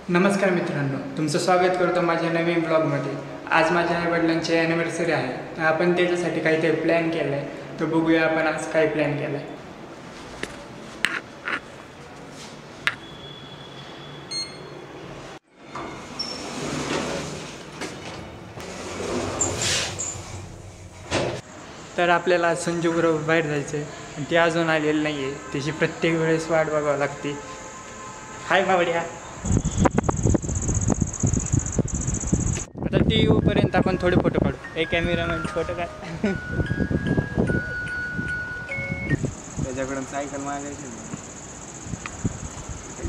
नमस्कार मित्रांनो, तुमचं स्वागत करतो माझ्या नवीन ब्लॉगमध्ये। आज माझ्या आईवडिलांची ॲनिव्हर्सरी आहे। आपण त्याच्यासाठी काहीतरी प्लॅन केला आहे, तर बघूया आपण आज काय प्लॅन केला आहे। तर आपल्याला संजू बरोबर बाहेर जायचं आहे आणि ती अजून आलेली नाही आहे। त्याची प्रत्येक वेळेस वाट बघावं लागते। हाय बावड्या। आता ती येऊपर्यंत आपण थोडे फोटो काढू। एक कॅमेरामॅन फोटो काढ। त्याच्याकडून सायकल मागायची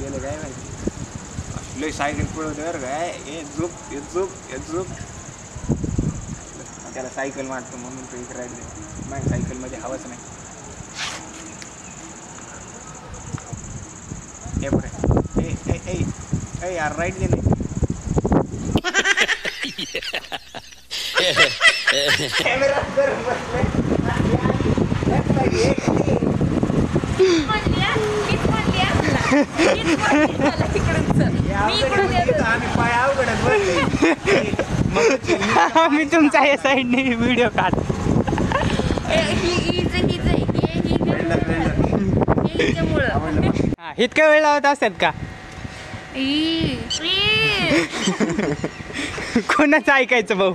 गेलं काय माहिती लय सायकल पळवते बरं काय हे झोप हे झोप हे झोप त्याला सायकल मारतो म्हणून तो इकडे राहिले माझ्या सायकलमध्ये हवाच नाही हे बरं ए यार राईट गेले कॅमेरा करून बसले मी तुमच्या या साईडने व्हिडिओ काढ। इतका वेळ लावत असतात का? कोणाचं ऐकायचं भाऊ?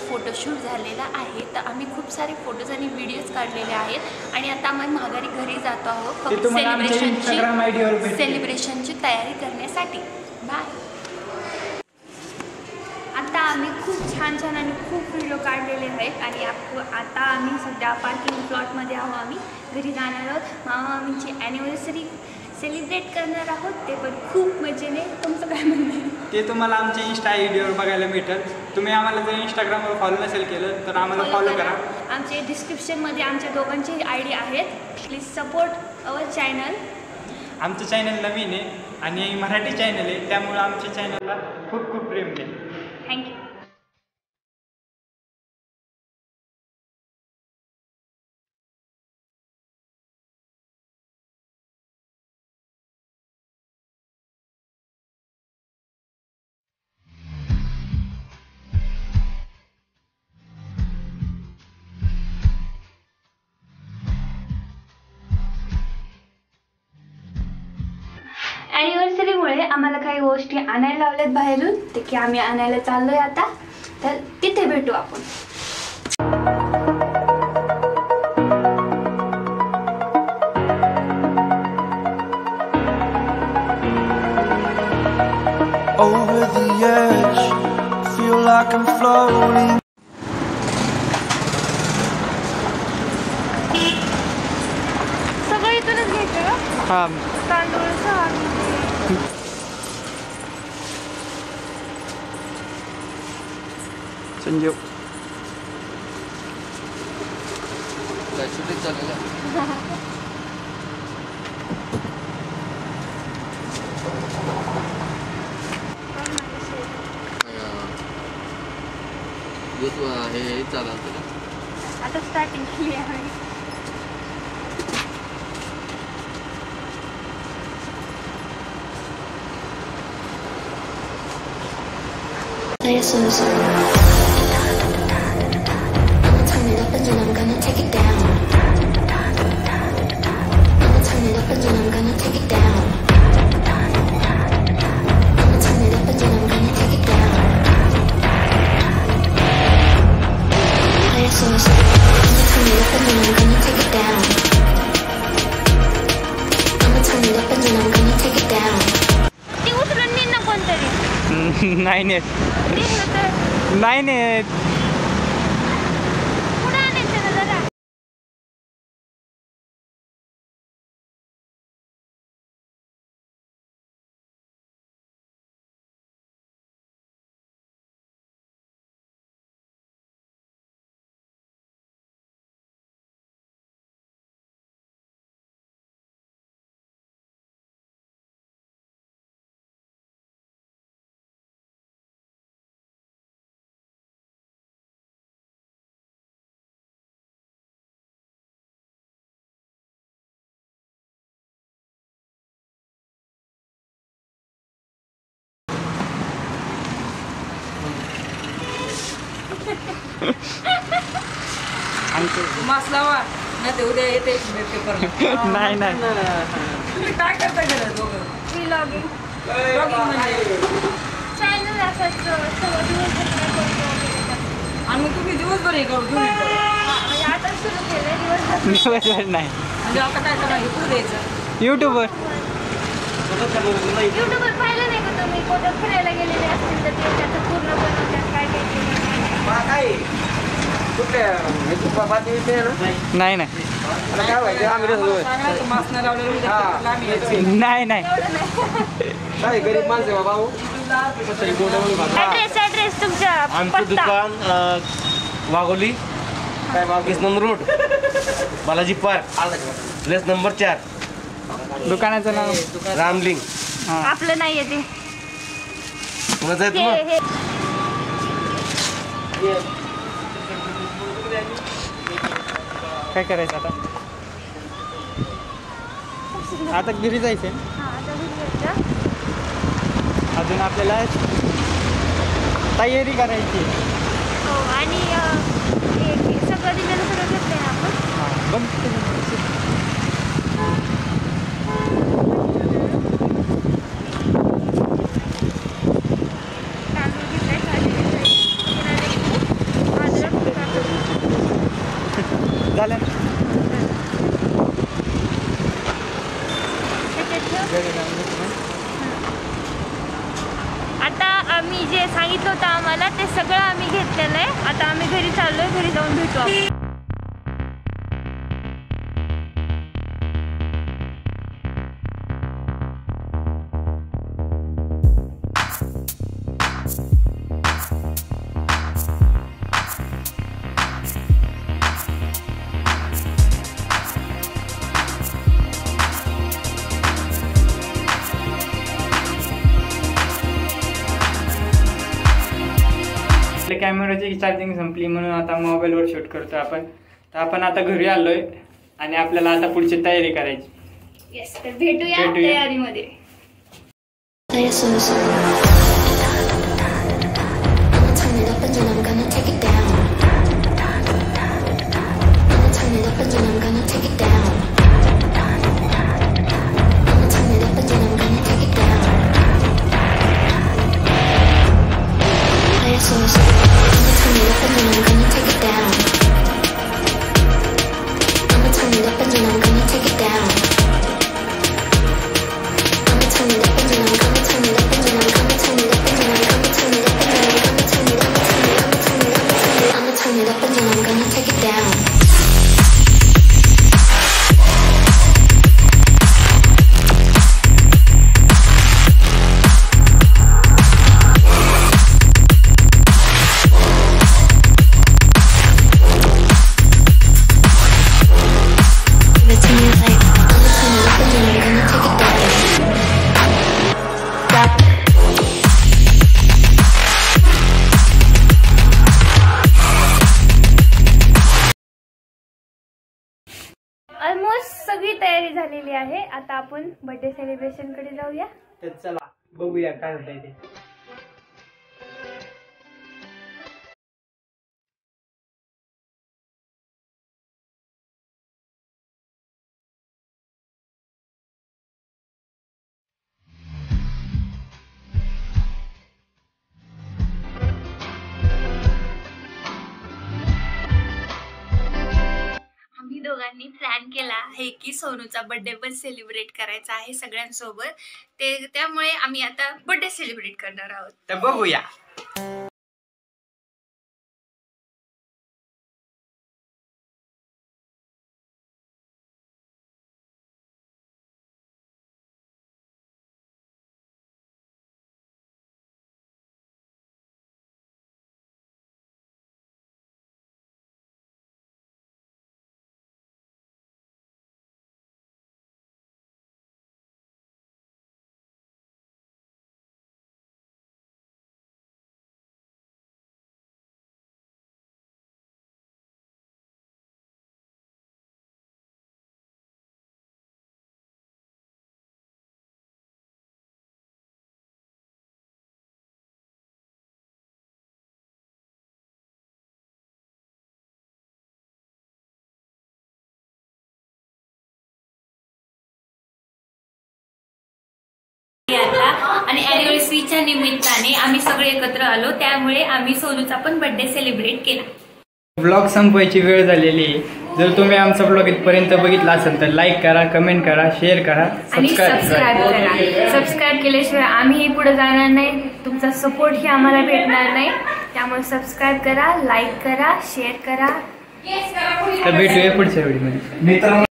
फोटोशूट झालेला आहे तर आम्ही खूप सारे फोटोज आणि व्हिडिओज काढलेले आहेत आणि आता आम्ही माघारी घरी जातो आहोत फक्त सेलिब्रेशनची तयारी करण्यासाठी। बाय। आता आम्ही खूप छान छान आणि खूप व्हिडिओ काढलेले आहेत आणि आता आम्ही सध्या पार्किंग प्लॉटमध्ये आहोत। आम्ही घरी जाणार आहोत। मामा मामींची ॲनिव्हर्सरी सेलिब्रेट करणार आहोत, ते पण खूप मजेने। तुमचं काय म्हणणं आहे? ते तुम्हाला आमच्या इंस्टा आयडीवर बघायला भेटेल। तुम्ही आम्हाला जर इंस्टाग्रामवर फॉलो नसेल केलं तर आम्हाला फॉलो करा। आमचे डिस्क्रिप्शनमध्ये आमच्या दोघांची आयडी आहेत। Please support our channel. आमचं चॅनल नवीन आहे आणि मराठी चॅनल आहे, त्यामुळे आमच्या चॅनलला खूप खूप प्रेम द्या। थँक्यू। ॲनिव्हर्सरीमुळे आम्हाला काही गोष्टी आणायला लावल्यात बाहेरून, ते की आम्ही आणायला चाललोय आता, तर तिथे भेटू आपण। Over the edge, feel like I'm floating. सगळं इथूनच घ्यायचं? हां, तांदूळ संजीव हे चालतं आता स्टार्टिंग केली आहे। This is I'ma turn it up and then I'm gonna take it down. I'ma turn it up and then I'm gonna take it down. I'ma turn it up and then I'm gonna take it down. This is I'ma turn it up and then I'm gonna take it down. I'ma turn it up and then I'm gonna take it down. ती उचलून नेईन ना कोणतरी। नाही नेत, नाही नेत। Mask लावा नाही ते उद्या येते पेपरला. नाही तुम्ही काय करता गेलं दोघं? व्लॉगिंग Vlogging म्हणजे चॅनल असंच सगळं दिवसभर करतो वगैरे. आणि मग तुम्ही दिवसभर हे करू घेऊन येतो म्हणजे आता सुरू केलं दिवसभर. दिवसभर नाही म्हणजे आता काय करा हे पुढे द्यायचं. यूट्यूबवर युट्यूबवर पाहिलं नाही का तुम्ही कुठं फिरायला गेलेले असतील तर ते त्याचं पूर्ण बनवतात काय काय केलं. नाही नाही सांगायचं मास्क नाही लावलेलं उद्या पेपरला आम्ही यायचं. नाही नाही ॲड्रेस तुमचा आमचं पत्ता. दुकान Wagholi Krishnan road Balaji park place number 4 दुकानाचं नाव रामलिंग. आपलं नाही आहे ते. कोणाचं आहे हे तुम्हाला? हे काय करायचं आता आता घरी जायचं हां आता घरी जायचं. अजून आपल्याला तयारी करायची. हो आणि हे सगळं दिलेलं सगळं घेतलं आहे आपण. बघ तांदूळ घेतलाय, भाजी घेतलाय, किराणा घेतला, अद्रक, झालं आता आम्ही जे सांगितलं होतं आम्हाला ते सगळं आम्ही घेतलेलं आहे. आता आम्ही घरी चाललोय, घरी जाऊन भेटू आपण. आपल्या कॅमेराची चार्जिंग संपली म्हणून आता मोबाईलवर शूट करतो आपण. तर आपण आता घरी आलोय आणि आपल्याला आता पुढची तयारी करायची. येस, तर भेटूया भेटूया. तयारीमध्ये. I'ma turn it up and then I'm gonna take it down. I'ma turn it up and then I'm gonna take it down. I'ma turn it up and then I'm gonna take it down. I'ma turn it up and then I'm gonna take it down. I'ma turn it up and then I'm gonna take it down. I'ma turn it up and then I'm gonna turn it up and then I'm gonna turn it up and then I'm gonna turn it up and then I'm gonna turn it up and then I'm gonna turn it up I'ma turn it up and then I'm gonna take it down. Give it to me like I'ma turn it up and then I'm gonna take it down. Almost सगळी तयारी झालेली आहे. आता आपण birthday celebration कडे जाऊया. तर चला बघूया काय होतंय ते. आम्ही दोघांनी प्लॅन केला आहे की सोनूचा बर्थडे पण सेलिब्रेट करायचा आहे सगळ्यांसोबत. त्यामुळे आम्ही आता बर्थडे सेलिब्रेट करणार आहोत. तर बघूया. आणि अॅनिव्हर्सरीच्या निमित्ताने आम्ही सगळे एकत्र आलो, त्यामुळे आम्ही सोनूचा पण बर्थडे सेलिब्रेट केला. ब्लॉग संपवायची वेळ झालेली आहे. जर तुम्ही आमचा ब्लॉग इथपर्यंत बघितला असेल तर लाईक करा, कमेंट करा, शेअर करा, आणि सबस्क्राईब करा. सबस्क्राईब केल्याशिवाय आम्ही पुढे जाणार नाही, तुमचा सपोर्टही आम्हाला भेटणार नाही. त्यामुळे सबस्क्राईब करा, लाईक करा, शेअर करा. तर भेटूया पुढच्या व्हिडिओमध्ये.